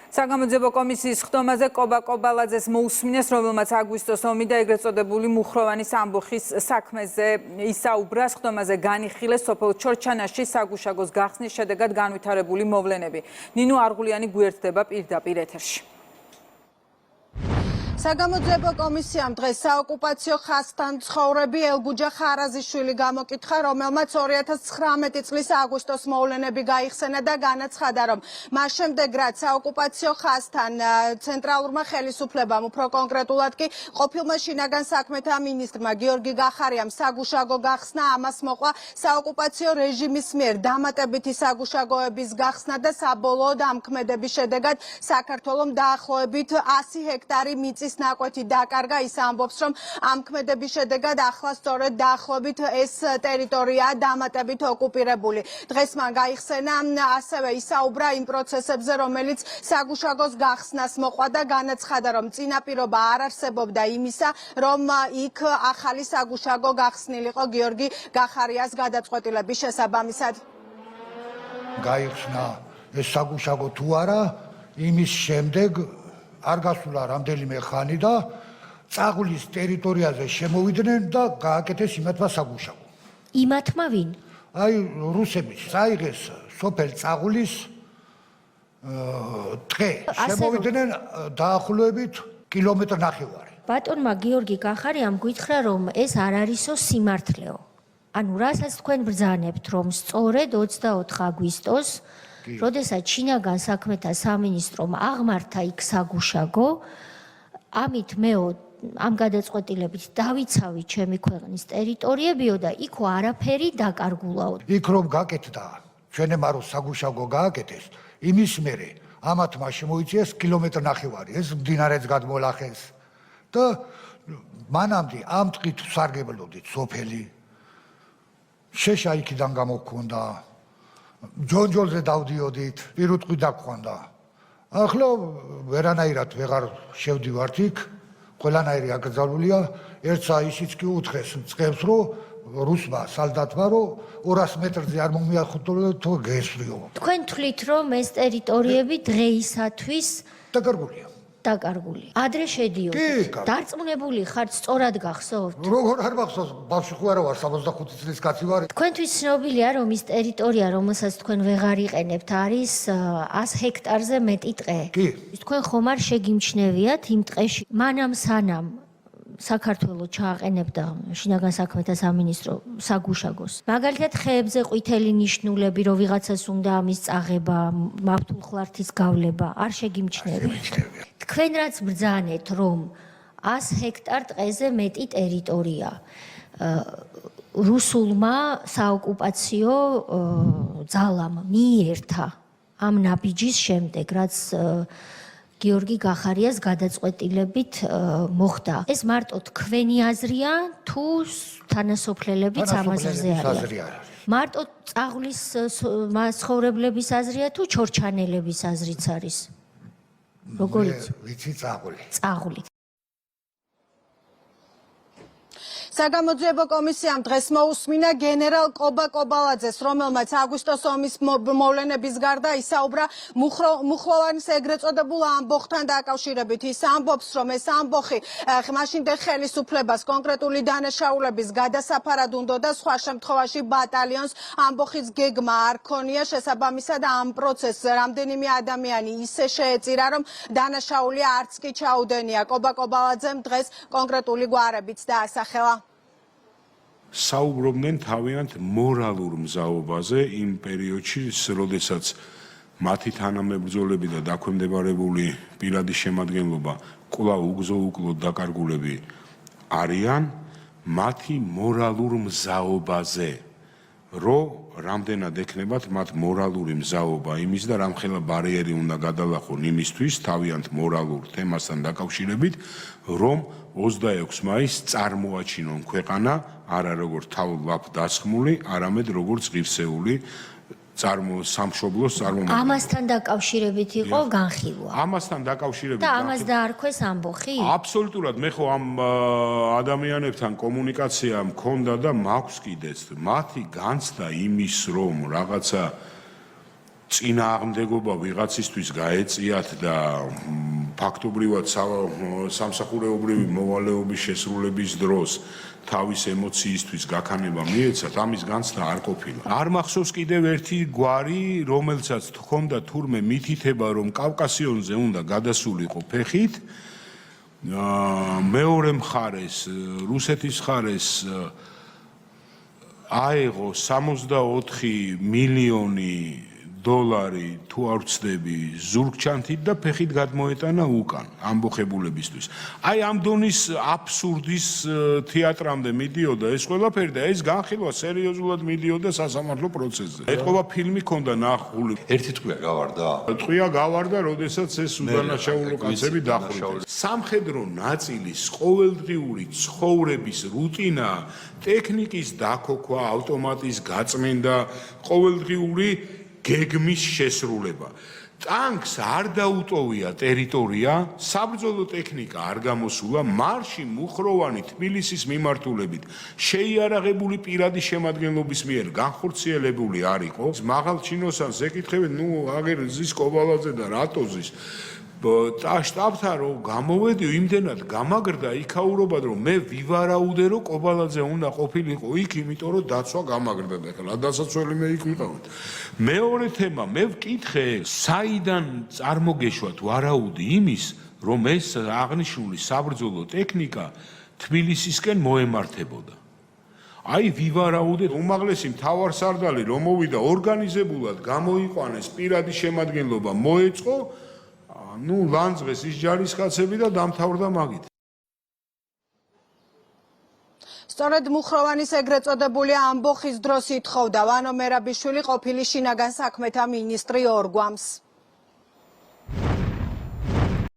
საგამოძიებო კომისიის ხდომაზე კობა კობალაძეს მოусმინეს, რომელმაც აგვისტოს ომი და ეგრეთ წოდებული მუხროვანის ამბოხის საქმეზე ისაუბრა. ხდომაზე განიხილეს სოფელ ჩორჩანაში საგუშაგოს გახსნის შედეგად განვითარებული მოვლენები. ნინო არღულიანი გვერდდება პირდაპირ ეთერში. საგამოძიებო კომისიამ დღეს საოკუპაციო ხაზთან მცხოვრები ელგუჯა ხარაზიშვილი გამოკითხა, რომელმაც 2019 წლის აგვისტოს მოვლენები გაიხსენა და განაცხადა, რომ მას შემდეგ რაც საოკუპაციო ხაზთან ცენტრალურმა ხელისუფლებამ, უფრო კონკრეტულად კი ყოფილმა შინაგან საქმეთა მინისტრმა გიორგი გახარიამ საგუშაგო გახსნა, ამას მოყვა საოკუპაციო რეჟიმის მიერ დამატებითი საგუშაგოების გახსნა და საბოლოოდ ამ ქმედების შედეგად საქართველომ დაახლოებით 100 ჰექტარი მიწის ნაკვეთი დაკარგა. ის ამბობს, რომ ამ ქმედების შედეგად ახლა სწორედ დაახლოებით ეს ტერიტორიაა დამატებით ოკუპირებული. დღეს მან გაიხსენა, ასევე ისაუბრა იმ პროცესებზე, რომელიც საგუშაგოს გახსნას მოყვა და განაცხადა, რომ წინაპირობა არ არსებობდა იმისა, რომ იქ ახალი საგუშაგო გახსნილიყო გიორგი გახარიას გადაწყვეტილების შესაბამისად. გაიხსნა ეს საგუშაგო თუ არა, იმის შემდეგ არ გასულა რამდენიმე ხანი და წაღლის ტერიტორიაზე შემოვიდნენ და გააკეთეს იმათმა საგუშაგო. იმათმა ვინ? აი რუსების წაიღეს სოფელ წაღლის დღე შემოვიდნენ დაახლოებით კილომეტრი ნახევარი. ბატონმა გიორგი გახარიამ გითხრა, რომ ეს არ არისო სიმართლეო. ანუ რასაც თქვენ ბრძანებთ, რომ სწორედ 24 აგვისტოს როდესაც შინაგან საქმეთა სამინისტრომ აღმართა იქ საგუშაგო, ამით მეო ამ გადაწყვეტილებით დავიცავი ჩემი ქვეყნის ტერიტორიებიო და იქო არაფერი დაკარგულაო. იქ რომ გაკეთდა, ჩვენემარო საგუშაგო გააკეთეს, იმის მერე ამათმა შემოიწიეს კილომეტრი ნახევარი, ეს მდინარეც გადმოლახეს და მანამდე ამ ტყით სარგებლოდით სოფელი. შეშა იქიდან გამოქონდა. ჯონჯოლზე დავდიოდით, პირუტყვი დაგხვანდა. ახლა ვერანაირად ვეღარ შევდივართ იქ, ყველანაირი აკრძალულია. ერთსა ისიც კი უთხრეს წყებს, რომ რუსმა სალდატმა, რომ 200 მეტრზე არ მომიახუტო თუ გესვიო. თქვენ თვლით, რომ ეს ტერიტორიები დღეისათვის დაკარგულია. დაკარგული. ადრე შედიოდით. დარწმუნებული ხართ, სწორად გახსოვთ? როგორ არ მახსოვს, ბავშვი ხო არა ვარ, 65 წლის კაცი ვარ. თქვენთვის ცნობილია, რომ ის ტერიტორია, რომელსაც თქვენ ვეღარ იყენებთ, არის 100 ჰექტარზე მეტი ტყე. კი. თქვენ ხომ არ შეგიმჩნევიათ იმ ტყეში, მანამ სანამ საქართველოს ჩააყენებდა შინაგან საქმეთა სამინისტრო საგუშაგოს. მაგალითად, ხეებზე ყვითელი ნიშნულები, რომ ვიღაცას უნდა ამის წაღება, მავთულხლართის გავლება, არ შეგიმჩნევიათ. თქვენ რაც ბრძანეთ, რომ 100 ჰექტარ ტყეზე მეტი ტერიტორია რუსულმა საოკუპაციო ძალამ მიიერთა ამ ნაბიჯის შემდეგ, რაც გიორგი გახარიას გადაწყვეტილებით მოხდა. ეს მარტო თქვენი აზრია თუ თანასოფლელებიც ამ აზრზე არიან? მარტო წაღლის მაცხოვრებლების აზრია თუ ჩორჩანელების აზრიც არის? როგორიც? ვიცი წაღული. წაღული. საგამოძიებო კომისიამ დღეს მოусმინა გენერალ კობა კობალაძეს, რომელმაც აგვისტოს ომის მოვლენების გარდა ისაუბრა მუხროვანის ეგრეთ წოდებულ ამბოხთან დაკავშირებით. ის ამბობს, რომ ეს ამბოხი მაშინდელ ხელისუფლებას კონკრეტული დანაშაულების გადასაფარად უნდა და სხვა შემთხვევაში ბატალიონს ამბოხის გეგმა არ ქონია. შესაბამისად ამ პროცესს რამდენიმე ადამიანი ისე შეეწირა, რომ დანაშაული არც კი ჩაუდენია. კობა კობალაძემ დღეს კონკრეტული გვარებიც დაასახელა. საუბრობდნენ თავიანთ მორალურ მზაობაზე იმ პერიოდში, როდესაც მათი თანამებრძოლები და დაქვემდებარებული პირადი შემადგენლობა კვლავ უგზო-უკლოდ დაკარგულები არიან, მათი მორალურ მზაობაზე, რომ რამდენად ექნებათ მათ მორალური მზაობა იმის და რამხელა ბარიერი უნდა გადალახონ იმისთვის თავიანთ მორალურ თემასთან დაკავშირებით, რომ 26 მაისს წარმოაჩინონ ქვეყანა არა როგორც თავლապ დასხმული, არამედ როგორც ღირსეული სამშობლოს წარმომადგენელი. ამასთან დაკავშირებით იყო განხილვა. ამასთან დაკავშირებით და ამას დაარქვეს ამბოხი? აბსოლუტურად, მე ხო ამ ადამიანებთან კომუნიკაცია მქონდა და მაქვს კიდეც. მათი განცდა იმის, რომ რაღაცა წინააღმდეგობა ვიღაცისთვის გაეწიათ და ფაქტობრივად სამსახურეობრივი მოვალეობის შესრულების დროს თავის ემოციისთვის გაქანება მიეცათ, ამის განცდა არ ყოფილა. არ მახსოვს კიდევ ერთი გვარი, რომელსაც თქონდა თურმე მითითება, რომ კავკასიონზე უნდა გადასულიყო ფეხით. მეორე მხარეს, რუსეთის მხარეს აეღო 64 მილიონი დოლარი თუ არ ვცდები ზურგჩანთით და ფეხით გადმოეტანა უკან ამბოხებულებისთვის. აი ამ დონის აბსურდის თეატრამდე მიდიოდა ეს ყველაფერი და ეს განხილვა სერიოზულად მიდიოდა სასამართლო პროცესზე. ეთყობა ფილმი ქონდა ნახული. ერთი ტყვია გავარდა? ტყვია გავარდა, როდესაც ეს უდანაშაულო კაცები დახვრიტეს. სამხედრო ნაწილის ყოველდღიური ცხოვრების რუტინა, ტექნიკის დაქოქვა, ავტომატის გაწმენდა, ყოველდღიური გეგმის შესრულება. ტანკს არ დაუტოვია ტერიტორია, საბრძოლო ტექნიკა არ გამოსულა, მარში მუხროვანი თბილისის მიმართულებით შეიარაღებული პირადი შემადგენლობის მიერ განხორციელებული არ იყო. მაღალ ჩინოსანს ეკითხებენ, აგერ ზის კოვალაძე და რატო ზის? შტაბთან რომ გამოვედი, იმდენად გამაგრდა იქაურობად, რომ მე ვივარაუდე, რომ კოვალაძე უნდა ყოფილიყო იქ, იმიტომ რომ დაცვა გამაგრდა და ახლა დასაცველი მე იქ ვიყავით. მეორე თემა, მე ვკითხე, საიდან წარმოგეშვათ ვარაუდი იმის, რომ ეს აღნიშნული საბრძოლო ტექნიკა თბილისისკენ მოემართებოდა. აი ვივარაუდეთ, უმაღლესი მთავარსარდალი რომ მოვიდა ორგანიზებულად გამოიყვანეს პირადი შემადგენლობა მოეწყო ლანძღეს ის ჯარისკაცები და დამთავრდა მაგით. სწორედ მუხროვანის ეგრეთ წოდებული ამბოხის დროს ითხოვდა ვანო მერაბიშვილი ყოფილი შინაგან საქმეთა მინისტრი ორგვამს.